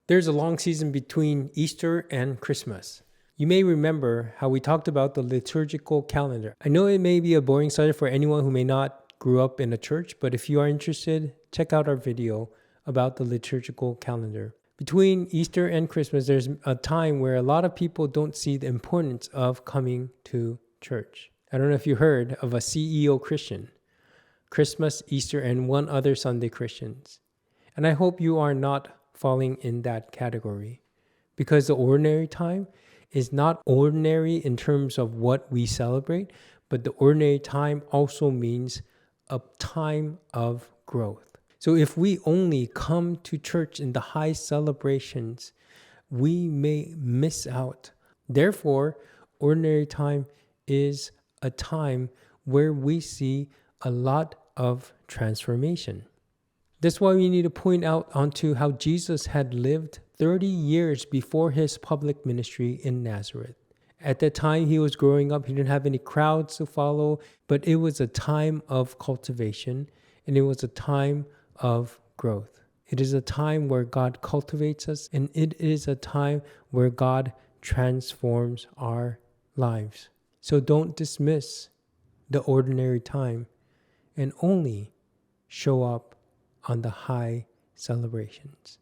There's a long season between Easter and Christmas. You may remember how we talked about the liturgical calendar. I know it may be a boring subject for anyone who may not grew up in a church, but if you are interested, check out our video about the liturgical calendar. Between Easter and Christmas, there's a time where a lot of people don't see the importance of coming to church. I don't know if you heard of a CEO Christian, Christmas, Easter, and one other Sunday Christians. And I hope you are not falling in that category, because the ordinary time is not ordinary in terms of what we celebrate, but the ordinary time also means a time of growth. So if we only come to church in the high celebrations, we may miss out. Therefore, ordinary time is a time where we see a lot of transformation. That's why we need to point out onto how Jesus had lived 30 years before his public ministry in Nazareth. At that time he was growing up, he didn't have any crowds to follow, but it was a time of cultivation and it was a time of growth. It is a time where God cultivates us, and it is a time where God transforms our lives. So don't dismiss the ordinary time and only show up on the high celebrations.